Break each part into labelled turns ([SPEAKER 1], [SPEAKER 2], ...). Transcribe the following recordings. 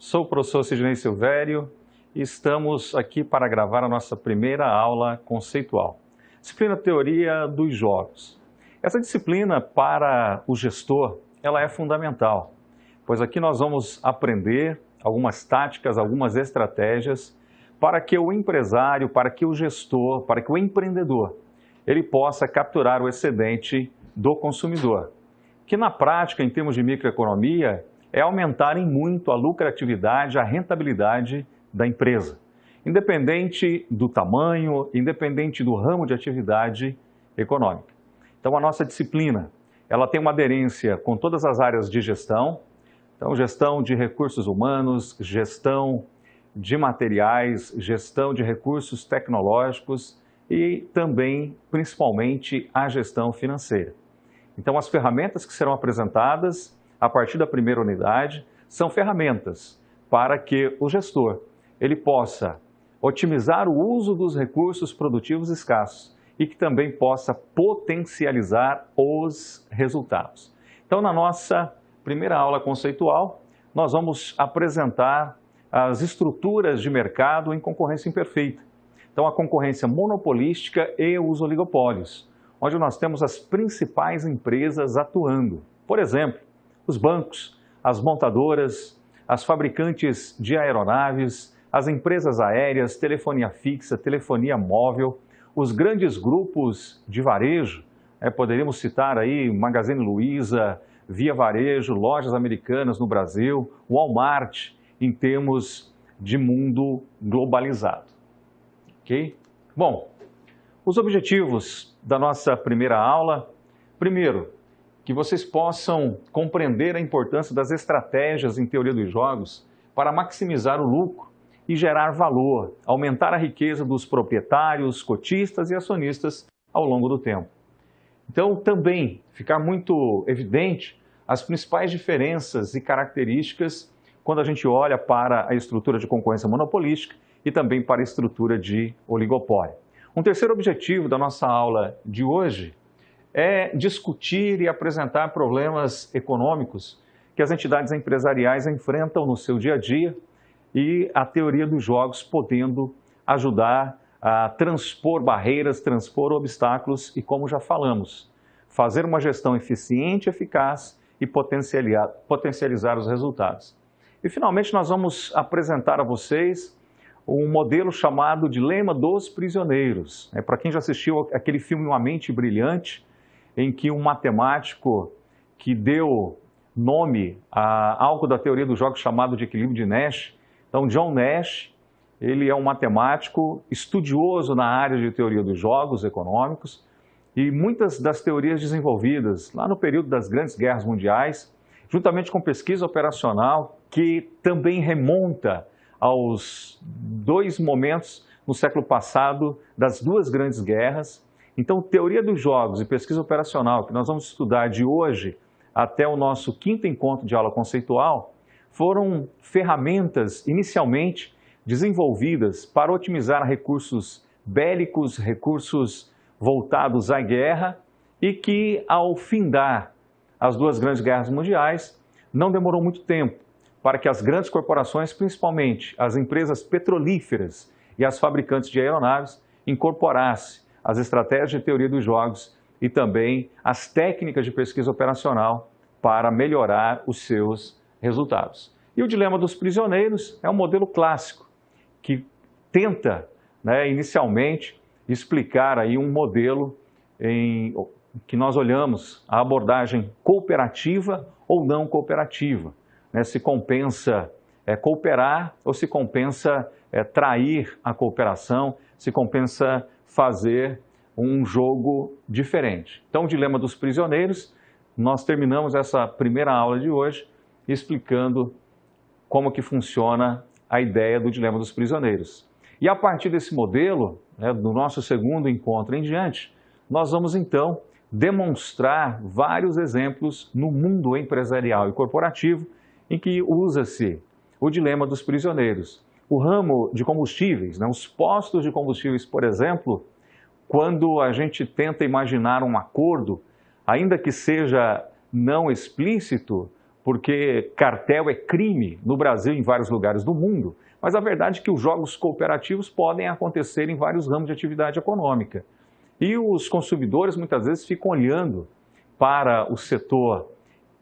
[SPEAKER 1] Sou o professor Sidnei Silvério e estamos aqui para gravar a nossa primeira aula conceitual. Disciplina Teoria dos Jogos. Essa disciplina para o gestor, ela é fundamental, pois aqui nós vamos aprender algumas táticas, algumas estratégias para que o empresário, para que o gestor, para que o empreendedor, ele possa capturar o excedente do consumidor, que na prática, em termos de microeconomia, é aumentarem muito a lucratividade, a rentabilidade da empresa, independente do tamanho, independente do ramo de atividade econômica. Então, a nossa disciplina, ela tem uma aderência com todas as áreas de gestão, então, gestão de recursos humanos, gestão de materiais, gestão de recursos tecnológicos e também, principalmente, a gestão financeira. Então, as ferramentas que serão apresentadas a partir da primeira unidade são ferramentas para que o gestor ele possa otimizar o uso dos recursos produtivos escassos e que também possa potencializar os resultados. Então, na nossa primeira aula conceitual, nós vamos apresentar as estruturas de mercado em concorrência imperfeita. Então, a concorrência monopolística e os oligopólios, onde nós temos as principais empresas atuando. Por exemplo, os bancos, as montadoras, as fabricantes de aeronaves, as empresas aéreas, telefonia fixa, telefonia móvel, os grandes grupos de varejo, poderíamos citar aí Magazine Luiza, Via Varejo, Lojas Americanas no Brasil, Walmart, em termos de mundo globalizado. Ok? Bom, os objetivos da nossa primeira aula, primeiro, que vocês possam compreender a importância das estratégias em teoria dos jogos para maximizar o lucro e gerar valor, aumentar a riqueza dos proprietários, cotistas e acionistas ao longo do tempo. Então, também ficar muito evidente as principais diferenças e características quando a gente olha para a estrutura de concorrência monopolística e também para a estrutura de oligopólio. Um terceiro objetivo da nossa aula de hoje é discutir e apresentar problemas econômicos que as entidades empresariais enfrentam no seu dia a dia e a teoria dos jogos podendo ajudar a transpor barreiras, transpor obstáculos e, como já falamos, fazer uma gestão eficiente, eficaz e potencializar os resultados. E, finalmente, nós vamos apresentar a vocês um modelo chamado Dilema dos Prisioneiros. Para quem já assistiu aquele filme Uma Mente Brilhante, em que um matemático que deu nome a algo da teoria dos jogos chamado de equilíbrio de Nash. Então, John Nash, ele é um matemático estudioso na área de teoria dos jogos econômicos e muitas das teorias desenvolvidas lá no período das grandes guerras mundiais, juntamente com pesquisa operacional, que também remonta aos dois momentos no século passado das duas grandes guerras. Então, teoria dos jogos e pesquisa operacional, que nós vamos estudar de hoje até o nosso quinto encontro de aula conceitual, foram ferramentas inicialmente desenvolvidas para otimizar recursos bélicos, recursos voltados à guerra e que, ao findar as duas grandes guerras mundiais, não demorou muito tempo para que as grandes corporações, principalmente as empresas petrolíferas e as fabricantes de aeronaves, incorporassem as estratégias de teoria dos jogos e também as técnicas de pesquisa operacional para melhorar os seus resultados. E o Dilema dos Prisioneiros é um modelo clássico que tenta, inicialmente, explicar aí um modelo em que nós olhamos a abordagem cooperativa ou não cooperativa. Se compensa cooperar ou se compensa trair a cooperação, se compensa fazer um jogo diferente. Então, o Dilema dos Prisioneiros, nós terminamos essa primeira aula de hoje explicando como que funciona a ideia do Dilema dos Prisioneiros. E a partir desse modelo, do nosso segundo encontro em diante, nós vamos então demonstrar vários exemplos no mundo empresarial e corporativo em que usa-se o Dilema dos Prisioneiros. O ramo de combustíveis, os postos de combustíveis, por exemplo, quando a gente tenta imaginar um acordo, ainda que seja não explícito, porque cartel é crime no Brasil e em vários lugares do mundo, mas a verdade é que os jogos cooperativos podem acontecer em vários ramos de atividade econômica. E os consumidores muitas vezes ficam olhando para o setor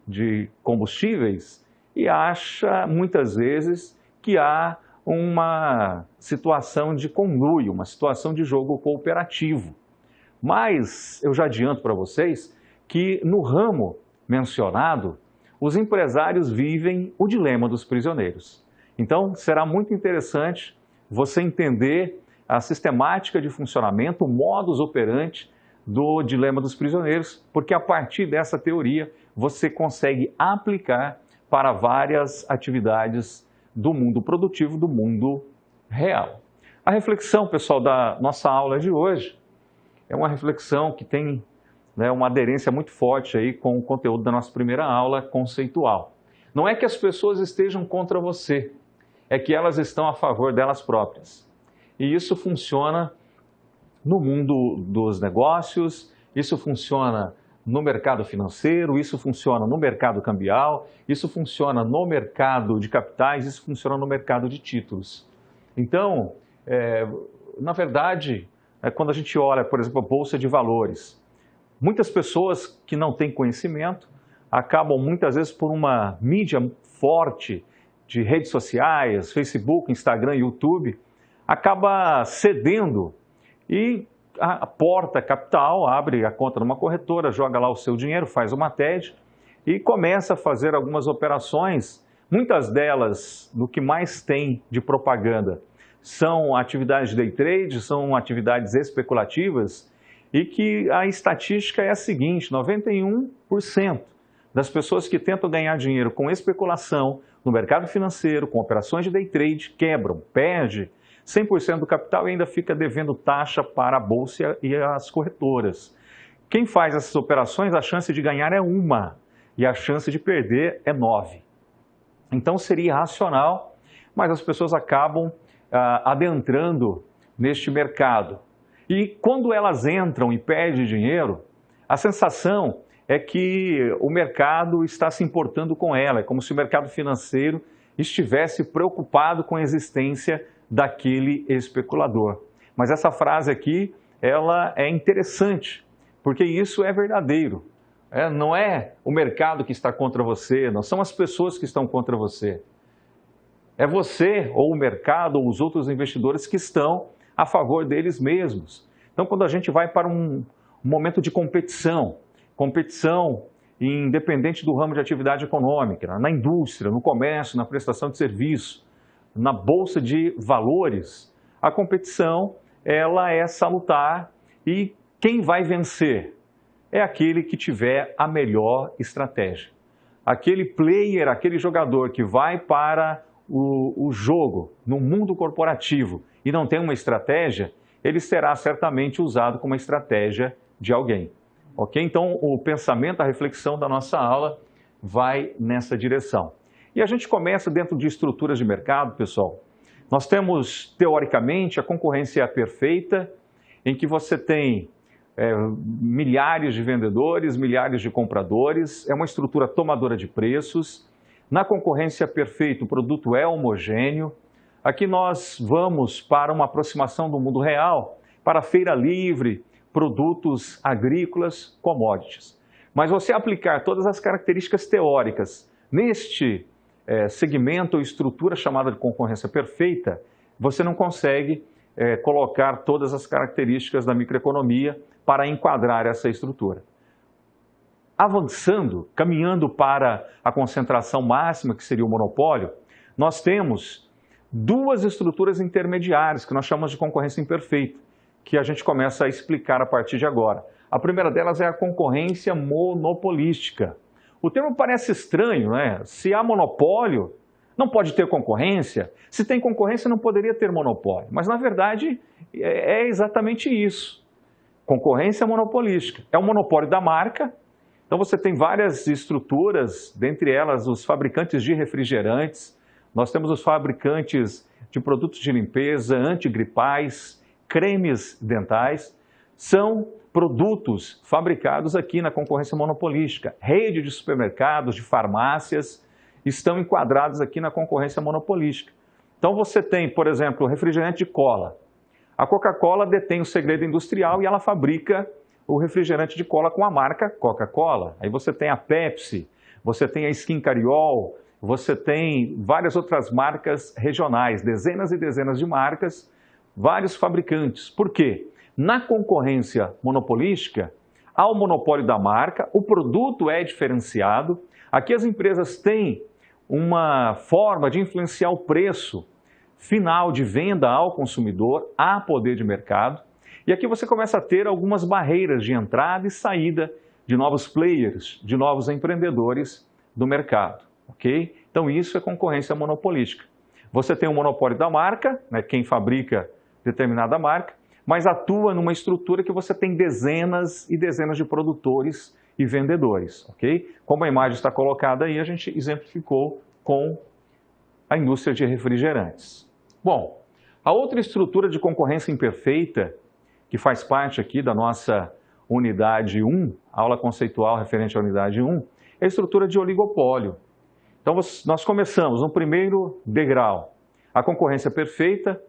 [SPEAKER 1] de combustíveis e acha muitas vezes que há uma situação de conluio, uma situação de jogo cooperativo. Mas eu já adianto para vocês que no ramo mencionado, os empresários vivem o dilema dos prisioneiros. Então, será muito interessante você entender a sistemática de funcionamento, o modus operandi do dilema dos prisioneiros, porque a partir dessa teoria você consegue aplicar para várias atividades do mundo produtivo, do mundo real. A reflexão, pessoal, da nossa aula de hoje é uma reflexão que tem uma aderência muito forte aí com o conteúdo da nossa primeira aula conceitual. Não é que as pessoas estejam contra você, é que elas estão a favor delas próprias. E isso funciona no mundo dos negócios, isso funciona no mercado financeiro, isso funciona no mercado cambial, isso funciona no mercado de capitais, isso funciona no mercado de títulos. Então, na verdade, quando a gente olha, por exemplo, a Bolsa de Valores, muitas pessoas que não têm conhecimento acabam muitas vezes por uma mídia forte de redes sociais, Facebook, Instagram, YouTube, acaba cedendo e aporta capital, abre a conta numa corretora, joga lá o seu dinheiro, faz uma TED e começa a fazer algumas operações, muitas delas, no que mais tem de propaganda, são atividades de day trade, são atividades especulativas e que a estatística é a seguinte, 91% das pessoas que tentam ganhar dinheiro com especulação no mercado financeiro, com operações de day trade, quebram, perde 100% do capital e ainda fica devendo taxa para a bolsa e as corretoras. Quem faz essas operações, a chance de ganhar é 1 e a chance de perder é 9. Então seria irracional, mas as pessoas acabam adentrando neste mercado. E quando elas entram e perdem dinheiro, a sensação é que o mercado está se importando com ela, é como se o mercado financeiro estivesse preocupado com a existência daquele especulador. Mas essa frase aqui, ela é interessante, porque isso é verdadeiro. Não é o mercado que está contra você, não são as pessoas que estão contra você. É você, ou o mercado, ou os outros investidores que estão a favor deles mesmos. Então, quando a gente vai para um momento de competição independente do ramo de atividade econômica, na indústria, no comércio, na prestação de serviço, na bolsa de valores, a competição ela é salutar e quem vai vencer é aquele que tiver a melhor estratégia. Aquele player, aquele jogador que vai para o jogo no mundo corporativo e não tem uma estratégia, ele será certamente usado como uma estratégia de alguém. Ok? Então, o pensamento, a reflexão da nossa aula vai nessa direção. E a gente começa dentro de estruturas de mercado, pessoal. Nós temos, teoricamente, a concorrência perfeita, em que você tem milhares de vendedores, milhares de compradores, é uma estrutura tomadora de preços. Na concorrência perfeita, o produto é homogêneo. Aqui nós vamos para uma aproximação do mundo real, para a feira livre, produtos agrícolas, commodities. Mas você aplicar todas as características teóricas neste segmento ou estrutura chamada de concorrência perfeita, você não consegue colocar todas as características da microeconomia para enquadrar essa estrutura. Avançando, caminhando para a concentração máxima, que seria o monopólio, nós temos duas estruturas intermediárias, que nós chamamos de concorrência imperfeita, que a gente começa a explicar a partir de agora. A primeira delas é a concorrência monopolística. O termo parece estranho, né? Se há monopólio, não pode ter concorrência. Se tem concorrência, não poderia ter monopólio. Mas, na verdade, é exatamente isso. Concorrência monopolística. É o monopólio da marca. Então, você tem várias estruturas, dentre elas os fabricantes de refrigerantes. Nós temos os fabricantes de produtos de limpeza, antigripais, cremes dentais. são produtos fabricados aqui na concorrência monopolística. Rede de supermercados, de farmácias, estão enquadrados aqui na concorrência monopolística. Então você tem, por exemplo, refrigerante de cola. A Coca-Cola detém o segredo industrial e ela fabrica o refrigerante de cola com a marca Coca-Cola. Aí você tem a Pepsi, você tem a Skin Cariol, você tem várias outras marcas regionais, dezenas e dezenas de marcas, vários fabricantes. Por quê? Na concorrência monopolística, há o monopólio da marca, o produto é diferenciado, aqui as empresas têm uma forma de influenciar o preço final de venda ao consumidor, há poder de mercado, e aqui você começa a ter algumas barreiras de entrada e saída de novos players, de novos empreendedores do mercado, ok? Então isso é concorrência monopolística. Você tem o monopólio da marca, né, quem fabrica determinada marca, mas atua numa estrutura que você tem dezenas e dezenas de produtores e vendedores, ok? Como a imagem está colocada aí, a gente exemplificou com a indústria de refrigerantes. Bom, a outra estrutura de concorrência imperfeita, que faz parte aqui da nossa unidade 1, aula conceitual referente à unidade 1, é a estrutura de oligopólio. Então, nós começamos no primeiro degrau, a concorrência perfeita,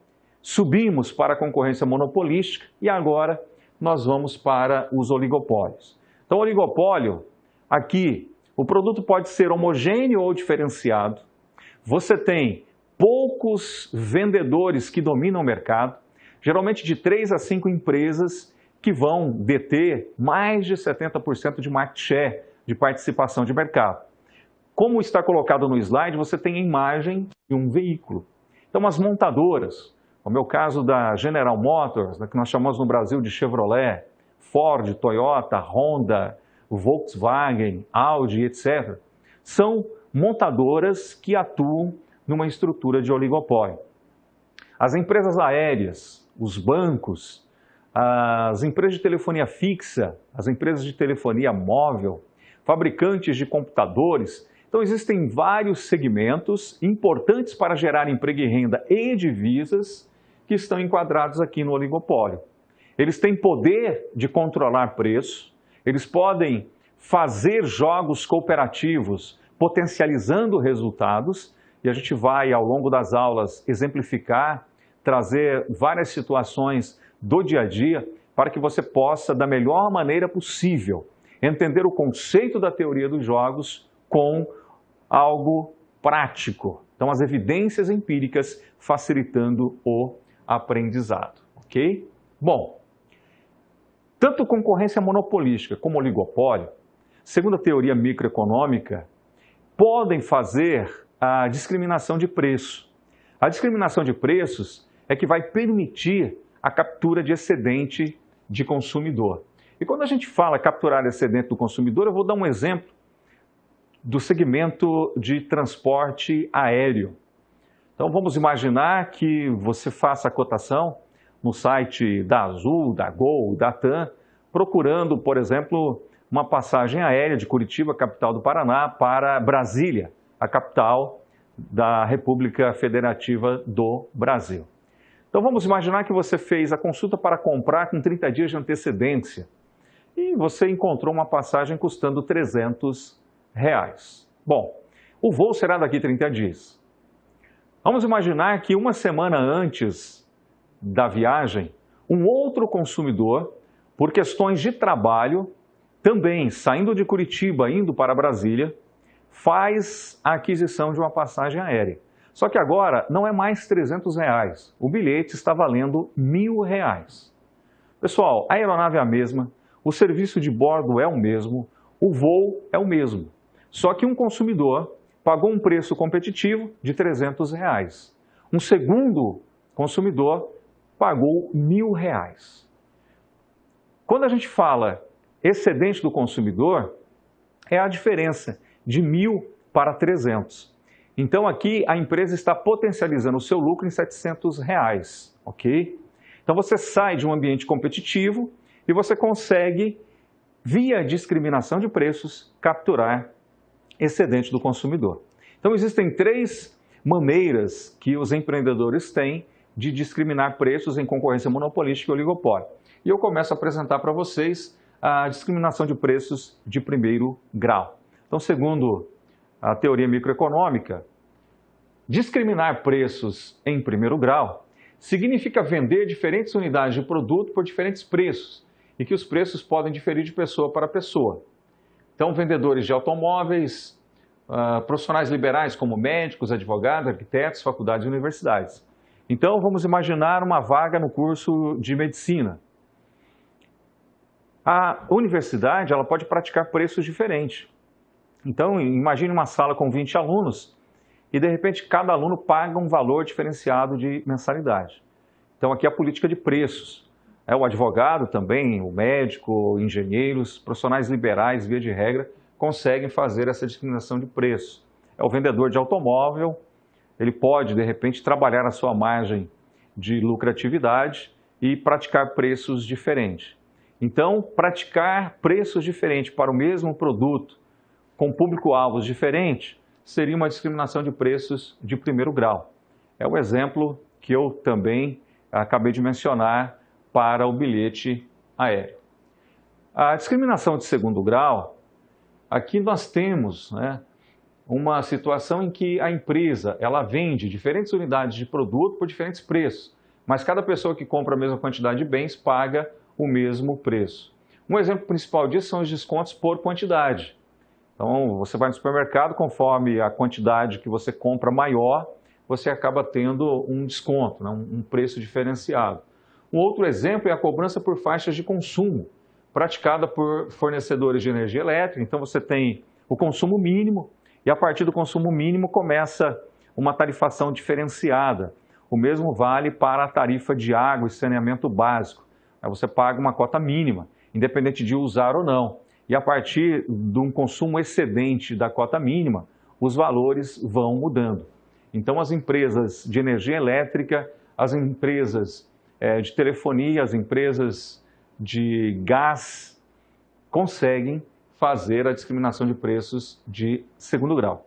[SPEAKER 1] subimos para a concorrência monopolística e agora nós vamos para os oligopólios. Então, oligopólio, aqui, o produto pode ser homogêneo ou diferenciado. Você tem poucos vendedores que dominam o mercado, geralmente de 3 a 5 empresas que vão deter mais de 70% de market share, de participação de mercado. Como está colocado no slide, você tem a imagem de um veículo. Então, as montadoras, como é o caso da General Motors, que nós chamamos no Brasil de Chevrolet, Ford, Toyota, Honda, Volkswagen, Audi, etc., são montadoras que atuam numa estrutura de oligopólio. As empresas aéreas, os bancos, as empresas de telefonia fixa, as empresas de telefonia móvel, fabricantes de computadores. Então, existem vários segmentos importantes para gerar emprego e renda e divisas que estão enquadrados aqui no oligopólio. Eles têm poder de controlar preço, eles podem fazer jogos cooperativos potencializando resultados, e a gente vai, ao longo das aulas, exemplificar, trazer várias situações do dia a dia para que você possa, da melhor maneira possível, entender o conceito da teoria dos jogos com algo prático. Então, as evidências empíricas facilitando o aprendizado, ok? Bom, tanto concorrência monopolística como oligopólio, segundo a teoria microeconômica, podem fazer a discriminação de preço. A discriminação de preços é que vai permitir a captura de excedente de consumidor. E quando a gente fala capturar excedente do consumidor, eu vou dar um exemplo do segmento de transporte aéreo. Então vamos imaginar que você faça a cotação no site da Azul, da Gol, da TAM, procurando, por exemplo, uma passagem aérea de Curitiba, capital do Paraná, para Brasília, a capital da República Federativa do Brasil. Então vamos imaginar que você fez a consulta para comprar com 30 dias de antecedência e você encontrou uma passagem custando R$300. Bom, o voo será daqui 30 dias. Vamos imaginar que uma semana antes da viagem, um outro consumidor, por questões de trabalho, também saindo de Curitiba, indo para Brasília, faz a aquisição de uma passagem aérea. Só que agora não é mais R$300, o bilhete está valendo R$1.000. Pessoal, a aeronave é a mesma, o serviço de bordo é o mesmo, o voo é o mesmo. Só que um consumidor pagou um preço competitivo de R$300. Um segundo consumidor pagou R$1.000. Quando a gente fala excedente do consumidor, é a diferença de 1.000 para 300. Então aqui a empresa está potencializando o seu lucro em R$700, ok? Então você sai de um ambiente competitivo e você consegue, via discriminação de preços, capturar excedente do consumidor. Então existem 3 maneiras que os empreendedores têm de discriminar preços em concorrência monopolística e oligopólio. E eu começo a apresentar para vocês a discriminação de preços de primeiro grau. Então, segundo a teoria microeconômica, discriminar preços em primeiro grau significa vender diferentes unidades de produto por diferentes preços e que os preços podem diferir de pessoa para pessoa. Então, vendedores de automóveis, profissionais liberais como médicos, advogados, arquitetos, faculdades e universidades. Então, vamos imaginar uma vaga no curso de medicina. A universidade ela pode praticar preços diferentes. Então, imagine uma sala com 20 alunos e, de repente, cada aluno paga um valor diferenciado de mensalidade. Então, aqui é a política de preços. O advogado também, o médico, engenheiros, profissionais liberais, via de regra, conseguem fazer essa discriminação de preço. O vendedor de automóvel, ele pode, de repente, trabalhar a sua margem de lucratividade e praticar preços diferentes. Então, praticar preços diferentes para o mesmo produto, com público-alvos diferentes, seria uma discriminação de preços de primeiro grau. É o exemplo que eu também acabei de mencionar para o bilhete aéreo. A discriminação de segundo grau, aqui nós temos uma situação em que a empresa ela vende diferentes unidades de produto por diferentes preços, mas cada pessoa que compra a mesma quantidade de bens paga o mesmo preço. Um exemplo principal disso são os descontos por quantidade. Então, você vai no supermercado, conforme a quantidade que você compra maior, você acaba tendo um desconto, um preço diferenciado. Um outro exemplo é a cobrança por faixas de consumo, praticada por fornecedores de energia elétrica. Então, você tem o consumo mínimo e, a partir do consumo mínimo, começa uma tarifação diferenciada. O mesmo vale para a tarifa de água e saneamento básico. Você paga uma cota mínima, independente de usar ou não. E a partir de um consumo excedente da cota mínima, os valores vão mudando. Então, as empresas de energia elétrica, as empresas de telefonia, as empresas de gás, conseguem fazer a discriminação de preços de segundo grau.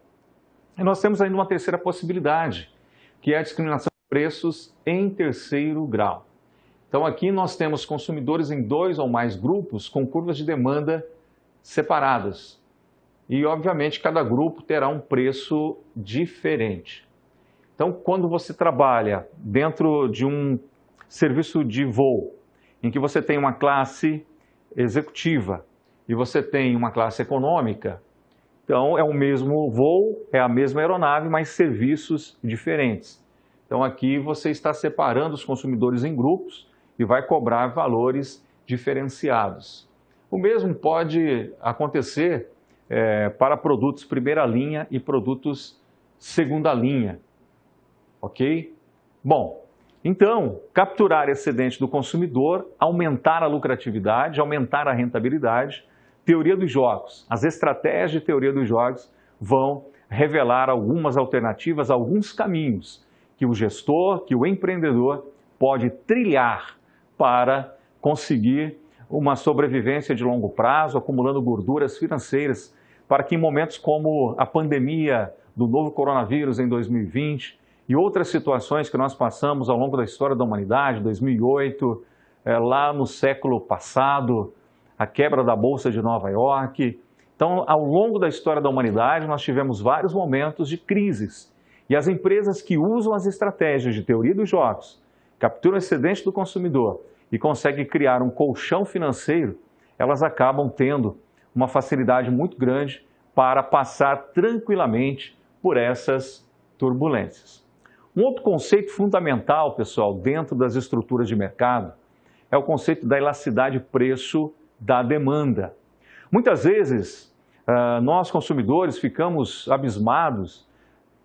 [SPEAKER 1] E nós temos ainda uma terceira possibilidade, que é a discriminação de preços em terceiro grau. Então, aqui nós temos consumidores em 2 ou mais grupos com curvas de demanda separadas. E, obviamente, cada grupo terá um preço diferente. Então, quando você trabalha dentro de um serviço de voo, em que você tem uma classe executiva e você tem uma classe econômica, então é o mesmo voo, é a mesma aeronave, mas serviços diferentes. Então, aqui você está separando os consumidores em grupos e vai cobrar valores diferenciados. O mesmo pode acontecer para produtos primeira linha e produtos segunda linha, ok? Bom, então, capturar excedente do consumidor, aumentar a lucratividade, aumentar a rentabilidade, teoria dos jogos. As estratégias de teoria dos jogos vão revelar algumas alternativas, alguns caminhos que o gestor, que o empreendedor pode trilhar para conseguir uma sobrevivência de longo prazo, acumulando gorduras financeiras, para que em momentos como a pandemia do novo coronavírus em 2020 e outras situações que nós passamos ao longo da história da humanidade, 2008, lá no século passado, a quebra da Bolsa de Nova York. Então, ao longo da história da humanidade, nós tivemos vários momentos de crises. E as empresas que usam as estratégias de teoria dos jogos, capturam o excedente do consumidor e conseguem criar um colchão financeiro, elas acabam tendo uma facilidade muito grande para passar tranquilamente por essas turbulências. Um outro conceito fundamental, pessoal, dentro das estruturas de mercado, é o conceito da elasticidade preço da demanda. Muitas vezes, nós consumidores ficamos abismados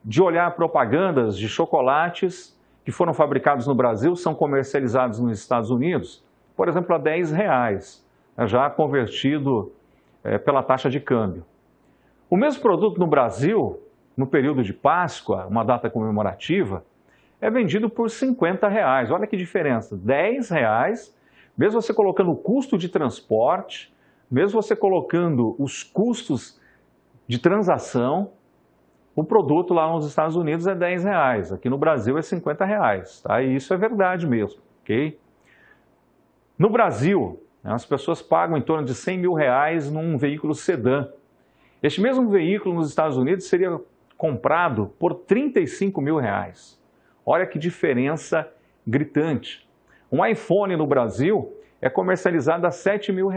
[SPEAKER 1] de olhar propagandas de chocolates que foram fabricados no Brasil, são comercializados nos Estados Unidos, por exemplo, a R$10, já convertido pela taxa de câmbio. O mesmo produto no Brasil, no período de Páscoa, uma data comemorativa, é vendido por R$50. Olha que diferença, R$10, mesmo você colocando o custo de transporte, mesmo você colocando os custos de transação, o produto lá nos Estados Unidos é R$10, aqui no Brasil é R$50, tá? E isso é verdade mesmo, ok? No Brasil, as pessoas pagam em torno de R$100 mil num veículo sedã. Este mesmo veículo nos Estados Unidos seria comprado por R$35 mil. Olha que diferença gritante. Um iPhone no Brasil é comercializado a R$7 mil.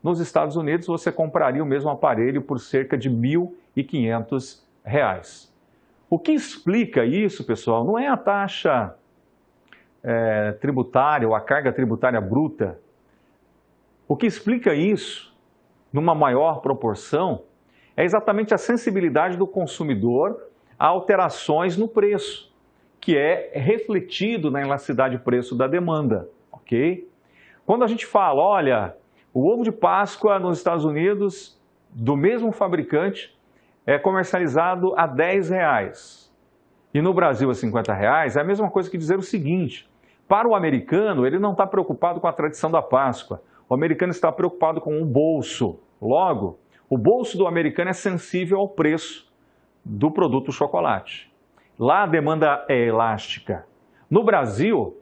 [SPEAKER 1] Nos Estados Unidos você compraria o mesmo aparelho por cerca de R$1.500. O que explica isso, pessoal, não é a taxa tributária ou a carga tributária bruta. O que explica isso, numa maior proporção, é exatamente a sensibilidade do consumidor a alterações no preço, que é refletido na elasticidade de preço da demanda, ok? Quando a gente fala, olha, o ovo de Páscoa nos Estados Unidos, do mesmo fabricante, é comercializado a R$10 e no Brasil a R$50, é a mesma coisa que dizer o seguinte: para o americano, ele não está preocupado com a tradição da Páscoa, o americano está preocupado com o bolso. Logo, o bolso do americano é sensível ao preço do produto chocolate. Lá a demanda é elástica. No Brasil,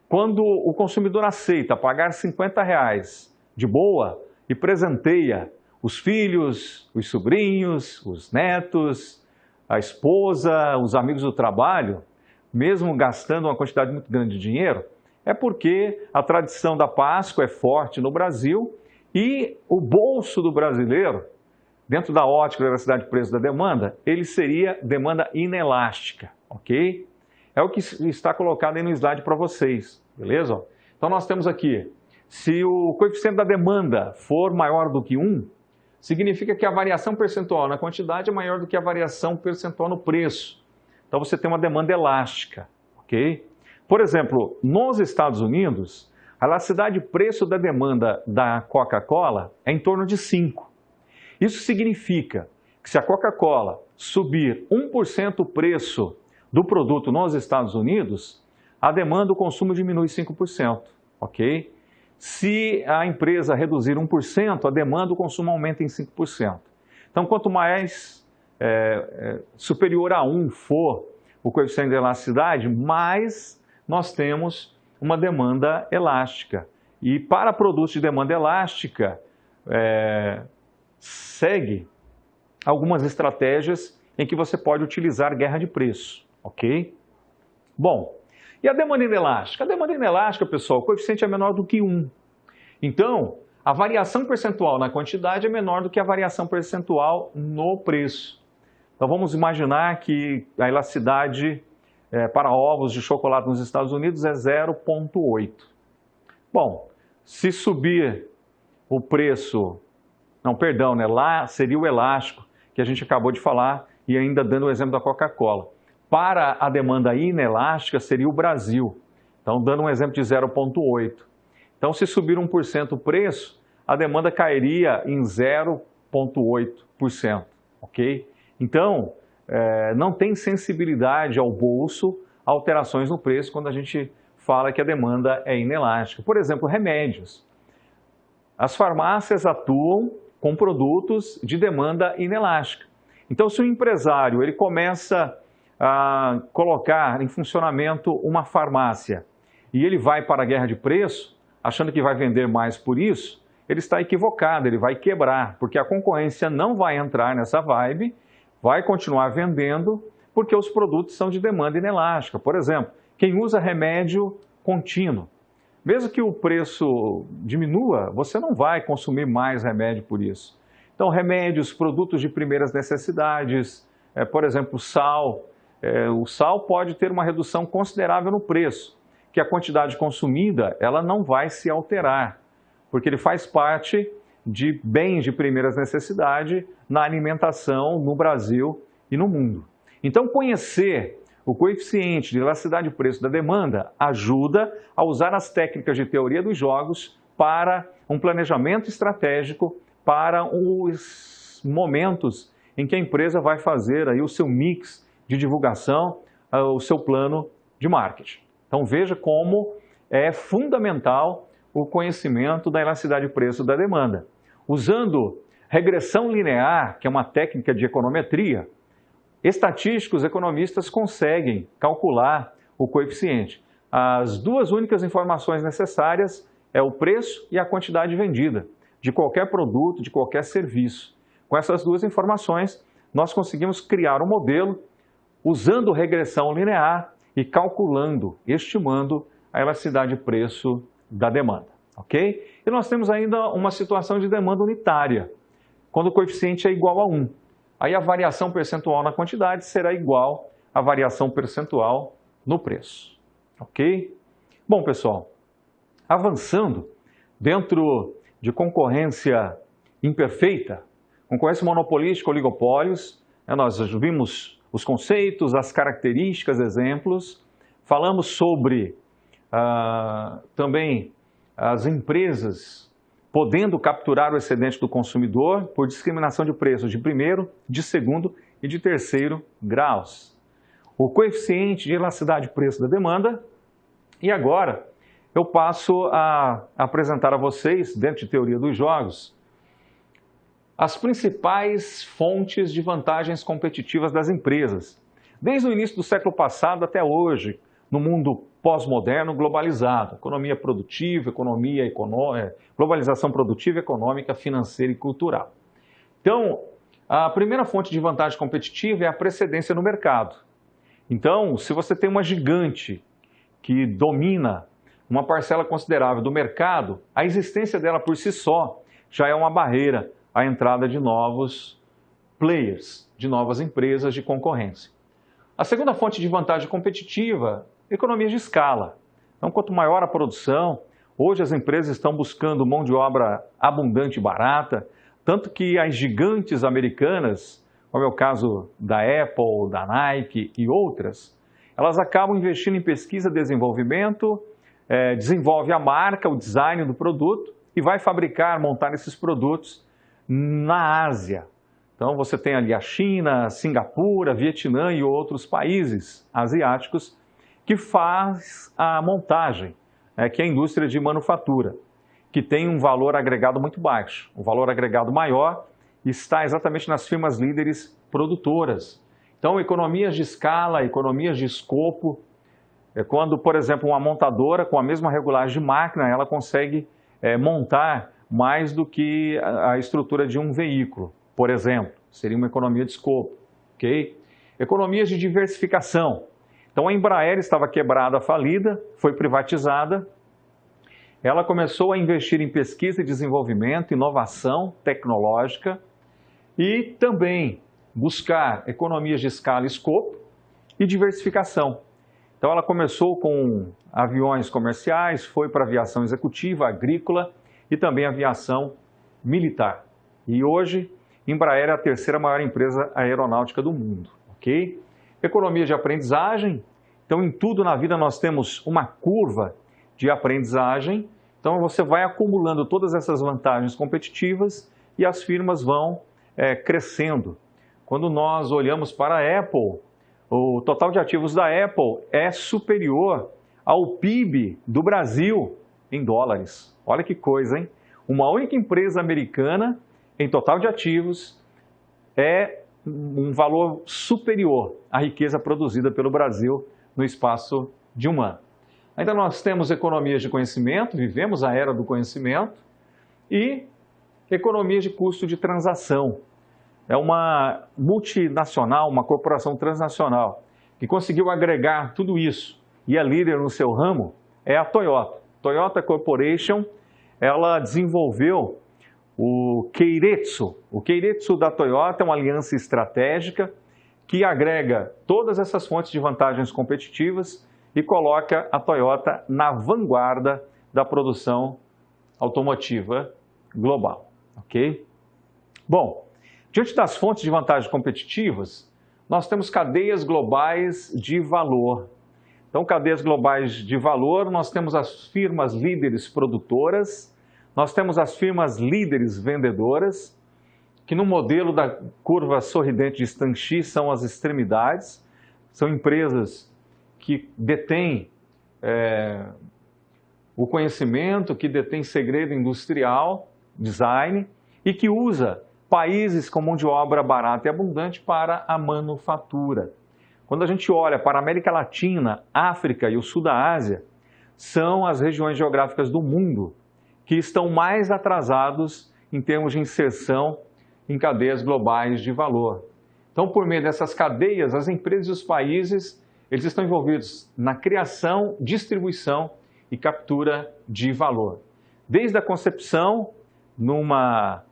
[SPEAKER 1] quando o consumidor aceita pagar R$50 de boa e presenteia os filhos, os sobrinhos, os netos, a esposa, os amigos do trabalho, mesmo gastando uma quantidade muito grande de dinheiro, é porque a tradição da Páscoa é forte no Brasil e o bolso do brasileiro, dentro da ótica da elasticidade de preço da demanda, ele seria demanda inelástica, ok? É o que está colocado aí no slide para vocês, beleza? Então nós temos aqui, se o coeficiente da demanda for maior do que 1, significa que a variação percentual na quantidade é maior do que a variação percentual no preço. Então você tem uma demanda elástica, ok? Por exemplo, nos Estados Unidos, a elasticidade de preço da demanda da Coca-Cola é em torno de 5. Isso significa que se a Coca-Cola subir 1% o preço do produto nos Estados Unidos, a demanda, o consumo diminui 5%, ok? Se a empresa reduzir 1%, a demanda, o consumo aumenta em 5%. Então, quanto mais superior a 1 for o coeficiente de elasticidade, mais nós temos uma demanda elástica. E para produtos de demanda elástica, segue algumas estratégias em que você pode utilizar guerra de preço, ok? Bom, e a demanda inelástica? A demanda inelástica, pessoal, o coeficiente é menor do que 1. Então, a variação percentual na quantidade é menor do que a variação percentual no preço. Então, vamos imaginar que a elasticidade para ovos de chocolate nos Estados Unidos é 0,8. Bom, se subir o preço... Não, perdão, né? Lá seria o elástico, que a gente acabou de falar, e ainda dando o exemplo da Coca-Cola. Para a demanda inelástica seria o Brasil. Então, dando um exemplo de 0,8. Então, se subir 1% o preço, a demanda cairia em 0,8%, ok? Então, não tem sensibilidade ao bolso, alterações no preço, quando a gente fala que a demanda é inelástica. Por exemplo, remédios. As farmácias atuam com produtos de demanda inelástica. Então, se o empresário ele começa a colocar em funcionamento uma farmácia e ele vai para a guerra de preço, achando que vai vender mais por isso, ele está equivocado, ele vai quebrar, porque a concorrência não vai entrar nessa vibe, vai continuar vendendo, porque os produtos são de demanda inelástica. Por exemplo, quem usa remédio contínuo, mesmo que o preço diminua, você não vai consumir mais remédio por isso. Então, remédios, produtos de primeiras necessidades, por exemplo, sal. O sal pode ter uma redução considerável no preço, que a quantidade consumida ela não vai se alterar, porque ele faz parte de bens de primeiras necessidades na alimentação no Brasil e no mundo. Então, conhecer o coeficiente de elasticidade de preço da demanda ajuda a usar as técnicas de teoria dos jogos para um planejamento estratégico para os momentos em que a empresa vai fazer aí o seu mix de divulgação, o seu plano de marketing. Então veja como é fundamental o conhecimento da elasticidade de preço da demanda. Usando regressão linear, que é uma técnica de econometria, estatísticos, economistas conseguem calcular o coeficiente. As duas únicas informações necessárias é o preço e a quantidade vendida de qualquer produto, de qualquer serviço. Com essas duas informações, nós conseguimos criar um modelo usando regressão linear e calculando, estimando a elasticidade de preço da demanda, ok? E nós temos ainda uma situação de demanda unitária, quando o coeficiente é igual a 1. Aí a variação percentual na quantidade será igual à variação percentual no preço, ok? Bom, pessoal, avançando dentro de concorrência imperfeita, concorrência monopolística, oligopólios, nós vimos os conceitos, as características, exemplos, falamos sobre também as empresas podendo capturar o excedente do consumidor por discriminação de preços de primeiro, de segundo e de terceiro graus. O coeficiente de elasticidade de preço da demanda. E agora eu passo a apresentar a vocês, dentro de teoria dos jogos, as principais fontes de vantagens competitivas das empresas, desde o início do século passado até hoje, no mundo pós-moderno globalizado, economia produtiva, globalização produtiva, econômica, financeira e cultural. Então, a primeira fonte de vantagem competitiva é a precedência no mercado. Então, se você tem uma gigante que domina uma parcela considerável do mercado, a existência dela por si só já é uma barreira à entrada de novos players, de novas empresas de concorrência. A segunda fonte de vantagem competitiva é economias de escala. Então, quanto maior a produção, hoje as empresas estão buscando mão de obra abundante e barata, tanto que as gigantes americanas, como é o caso da Apple, da Nike e outras, elas acabam investindo em pesquisa e desenvolvimento, desenvolve a marca, o design do produto e vai fabricar, montar esses produtos na Ásia. Então você tem ali a China, Singapura, Vietnã e outros países asiáticos que faz a montagem, que é a indústria de manufatura, que tem um valor agregado muito baixo. O valor agregado maior está exatamente nas firmas líderes produtoras. Então, economias de escala, economias de escopo, quando, por exemplo, uma montadora com a mesma regulagem de máquina, ela consegue montar mais do que a estrutura de um veículo, por exemplo. Seria uma economia de escopo, ok? Economias de diversificação. Então, a Embraer estava quebrada, falida, foi privatizada. Ela começou a investir em pesquisa e desenvolvimento, inovação tecnológica e também buscar economias de escala e escopo e diversificação. Então, ela começou com aviões comerciais, foi para aviação executiva, agrícola e também aviação militar. E hoje, Embraer é a terceira maior empresa aeronáutica do mundo, ok? Economia de aprendizagem. Então, em tudo na vida nós temos uma curva de aprendizagem. Então, você vai acumulando todas essas vantagens competitivas e as firmas vão crescendo. Quando nós olhamos para a Apple, o total de ativos da Apple é superior ao PIB do Brasil em dólares. Olha que coisa, hein? Uma única empresa americana em total de ativos é um valor superior à riqueza produzida pelo Brasil no espaço de um ano. Ainda nós temos economias de conhecimento, vivemos a era do conhecimento, e economias de custo de transação. É uma multinacional, uma corporação transnacional, que conseguiu agregar tudo isso e é líder no seu ramo, é a Toyota. Toyota Corporation, ela desenvolveu o Keiretsu. O Keiretsu da Toyota é uma aliança estratégica que agrega todas essas fontes de vantagens competitivas e coloca a Toyota na vanguarda da produção automotiva global, ok? Bom, diante das fontes de vantagens competitivas, nós temos cadeias globais de valor. Então, cadeias globais de valor, nós temos as firmas líderes produtoras, nós temos as firmas líderes vendedoras, que no modelo da curva sorridente de Stanchi são as extremidades, são empresas que detêm o conhecimento, que detêm segredo industrial, design, e que usa países com mão de obra barata e abundante para a manufatura. Quando a gente olha para a América Latina, África e o Sul da Ásia, são as regiões geográficas do mundo que estão mais atrasados em termos de inserção em cadeias globais de valor. Então, por meio dessas cadeias, as empresas e os países, eles estão envolvidos na criação, distribuição e captura de valor. Desde a concepção, numa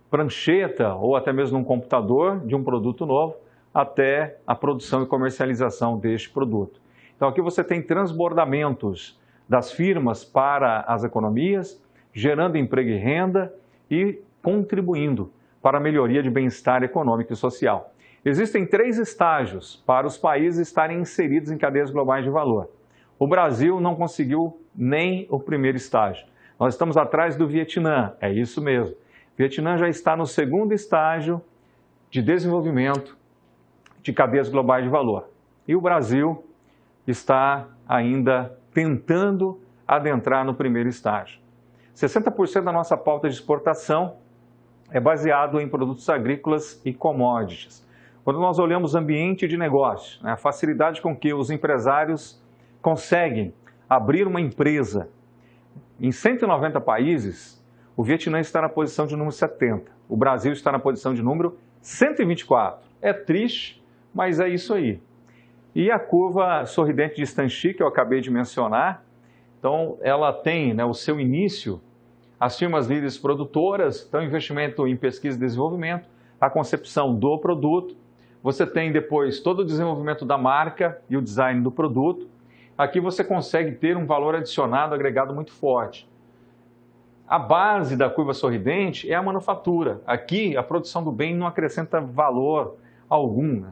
[SPEAKER 1] prancheta ou até mesmo num computador de um produto novo, até a produção e comercialização deste produto. Então, aqui você tem transbordamentos das firmas para as economias, gerando emprego e renda e contribuindo para a melhoria de bem-estar econômico e social. Existem 3 estágios para os países estarem inseridos em cadeias globais de valor. O Brasil não conseguiu nem o primeiro estágio. Nós estamos atrás do Vietnã, é isso mesmo. O Vietnã já está no 2º estágio de desenvolvimento de cadeias globais de valor. E o Brasil está ainda tentando adentrar no primeiro estágio. 60% da nossa pauta de exportação é baseado em produtos agrícolas e commodities. Quando nós olhamos o ambiente de negócio, a facilidade com que os empresários conseguem abrir uma empresa em 190 países, o Vietnã está na posição de número 70, o Brasil está na posição de número 124. É triste, mas é isso aí. E a curva sorridente de Stanchi, que eu acabei de mencionar, então ela tem o seu início, as firmas líderes produtoras, então investimento em pesquisa e desenvolvimento, a concepção do produto, você tem depois todo o desenvolvimento da marca e o design do produto. Aqui você consegue ter um valor adicionado, agregado muito forte. A base da curva sorridente é a manufatura. Aqui a produção do bem não acrescenta valor algum,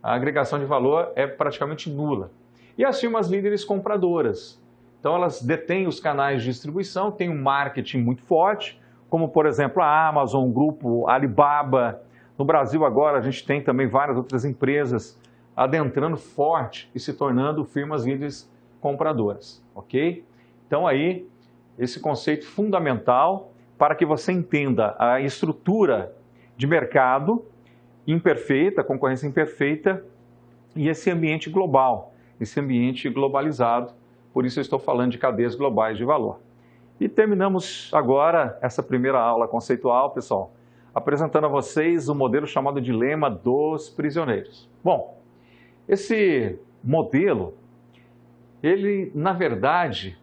[SPEAKER 1] A agregação de valor é praticamente nula. E as firmas líderes compradoras. Então elas detêm os canais de distribuição, têm um marketing muito forte, como por exemplo a Amazon, o grupo Alibaba. No Brasil agora a gente tem também várias outras empresas adentrando forte e se tornando firmas líderes compradoras, ok? Então aí, esse conceito fundamental para que você entenda a estrutura de mercado imperfeita, concorrência imperfeita e esse ambiente global, esse ambiente globalizado. Por isso eu estou falando de cadeias globais de valor. E terminamos agora essa primeira aula conceitual, pessoal, apresentando a vocês o modelo chamado dilema dos prisioneiros. Bom, esse modelo, ele na verdade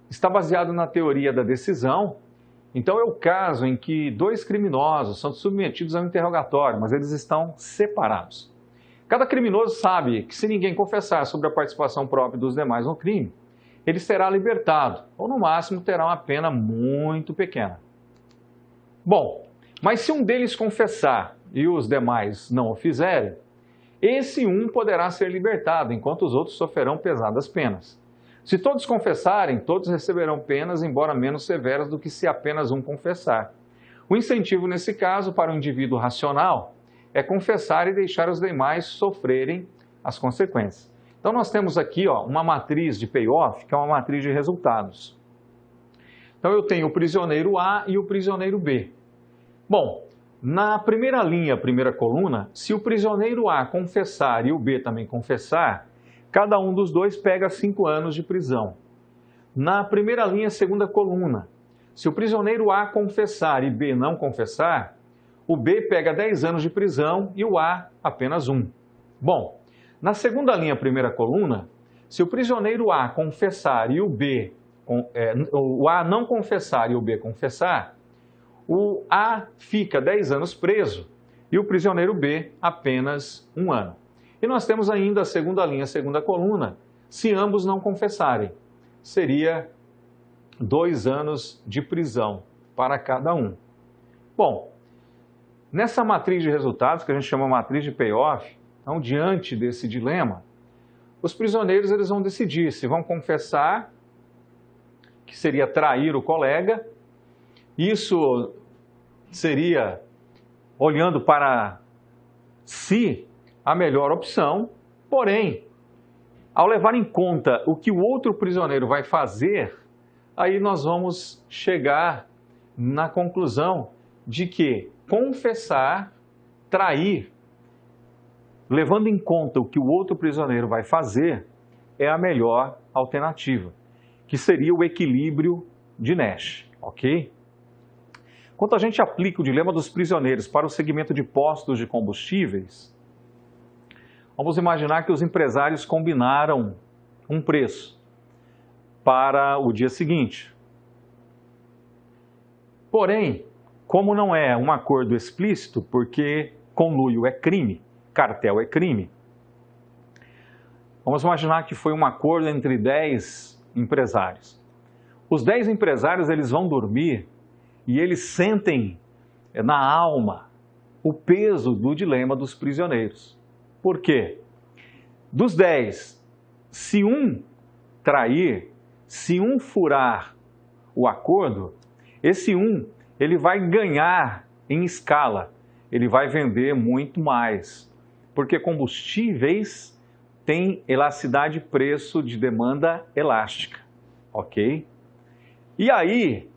[SPEAKER 1] está baseado na teoria da decisão. Então é o caso em que 2 criminosos são submetidos a um interrogatório, mas eles estão separados. Cada criminoso sabe que se ninguém confessar sobre a participação própria dos demais no crime, ele será libertado, ou no máximo terá uma pena muito pequena. Bom, mas se um deles confessar e os demais não o fizerem, esse um poderá ser libertado, enquanto os outros sofrerão pesadas penas. Se todos confessarem, todos receberão penas, embora menos severas do que se apenas um confessar. O incentivo nesse caso para o indivíduo racional é confessar e deixar os demais sofrerem as consequências. Então nós temos aqui uma matriz de payoff, que é uma matriz de resultados. Então eu tenho o prisioneiro A e o prisioneiro B. Bom, na primeira linha, primeira coluna, se o prisioneiro A confessar e o B também confessar, cada um dos dois pega 5 anos de prisão. Na primeira linha, segunda coluna, se o prisioneiro A confessar e B não confessar, o B pega 10 anos de prisão e o A apenas 1. Bom, na segunda linha, primeira coluna, se o prisioneiro A confessar e o A não confessar e o B confessar, o A fica 10 anos preso e o prisioneiro B apenas 1 ano. E nós temos ainda a segunda linha, segunda coluna, se ambos não confessarem. Seria 2 anos de prisão para cada um. Bom, nessa matriz de resultados, que a gente chama matriz de payoff, então, diante desse dilema, os prisioneiros eles vão decidir se vão confessar, que seria trair o colega. Isso seria, olhando para si, a melhor opção, porém, ao levar em conta o que o outro prisioneiro vai fazer, aí nós vamos chegar na conclusão de que confessar, trair, levando em conta o que o outro prisioneiro vai fazer, é a melhor alternativa, que seria o equilíbrio de Nash, ok? Quando a gente aplica o dilema dos prisioneiros para o segmento de postos de combustíveis, vamos imaginar que os empresários combinaram um preço para o dia seguinte. Porém, como não é um acordo explícito, porque conluio é crime, cartel é crime, vamos imaginar que foi um acordo entre 10 empresários. Os 10 empresários eles vão dormir e eles sentem na alma o peso do dilema dos prisioneiros. Por quê? Dos 10, se um trair, se um furar o acordo, esse um ele vai ganhar em escala, ele vai vender muito mais, porque combustíveis têm elasticidade de preço de demanda elástica, ok? E aí,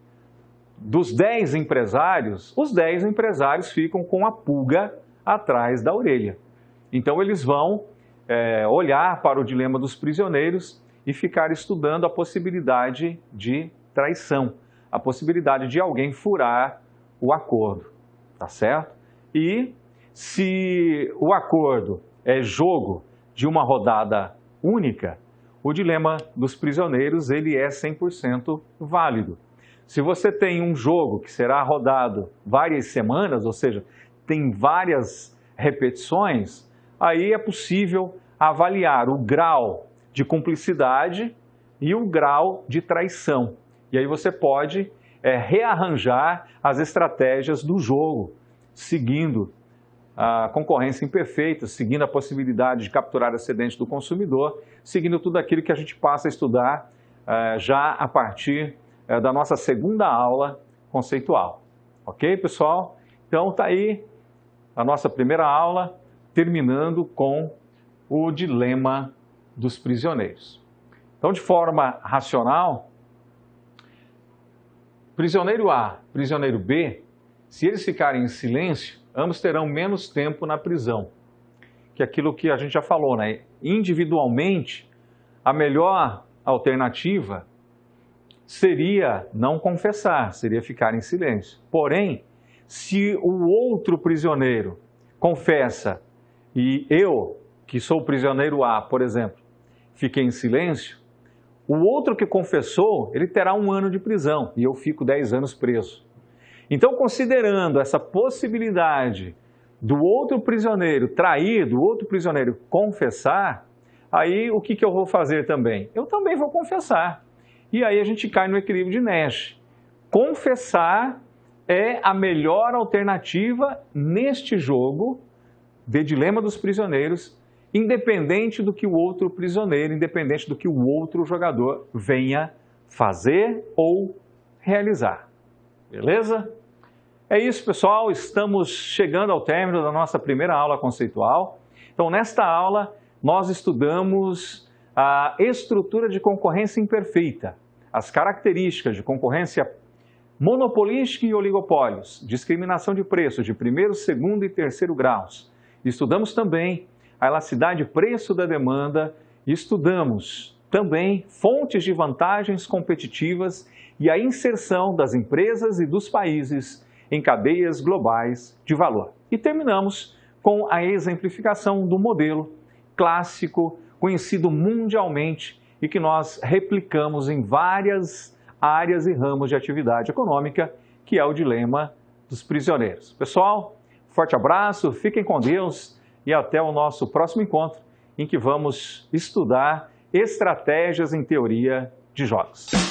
[SPEAKER 1] dos 10 empresários, os 10 empresários ficam com a pulga atrás da orelha. Então eles vão olhar para o dilema dos prisioneiros e ficar estudando a possibilidade de traição, a possibilidade de alguém furar o acordo, tá certo? E se o acordo é jogo de uma rodada única, o dilema dos prisioneiros ele é 100% válido. Se você tem um jogo que será rodado várias semanas, ou seja, tem várias repetições, aí é possível avaliar o grau de cumplicidade e o grau de traição. E aí você pode rearranjar as estratégias do jogo, seguindo a concorrência imperfeita, seguindo a possibilidade de capturar excedente do consumidor, seguindo tudo aquilo que a gente passa a estudar já a partir da nossa segunda aula conceitual. Ok, pessoal? Então, está aí a nossa primeira aula, terminando com o dilema dos prisioneiros. Então, de forma racional, prisioneiro A, prisioneiro B, se eles ficarem em silêncio, ambos terão menos tempo na prisão. Que é aquilo que a gente já falou, né? Individualmente, a melhor alternativa seria não confessar, seria ficar em silêncio. Porém, se o outro prisioneiro confessa e eu, que sou o prisioneiro A, por exemplo, fiquei em silêncio, o outro que confessou, ele terá 1 ano de prisão e eu fico 10 anos preso. Então, considerando essa possibilidade do outro prisioneiro trair, do outro prisioneiro confessar, aí o que eu vou fazer também? Eu também vou confessar. E aí a gente cai no equilíbrio de Nash. Confessar é a melhor alternativa neste jogo de dilema dos prisioneiros, independente do que o outro prisioneiro, independente do que o outro jogador venha fazer ou realizar. Beleza? É isso, pessoal. Estamos chegando ao término da nossa primeira aula conceitual. Então, nesta aula, nós estudamos a estrutura de concorrência imperfeita, as características de concorrência monopolística e oligopólios, discriminação de preços de primeiro, segundo e terceiro graus. Estudamos também a elasticidade de preço da demanda e estudamos também fontes de vantagens competitivas e a inserção das empresas e dos países em cadeias globais de valor. E terminamos com a exemplificação do modelo clássico, conhecido mundialmente e que nós replicamos em várias áreas e ramos de atividade econômica, que é o dilema dos prisioneiros. Pessoal, forte abraço, fiquem com Deus e até o nosso próximo encontro, em que vamos estudar estratégias em teoria de jogos.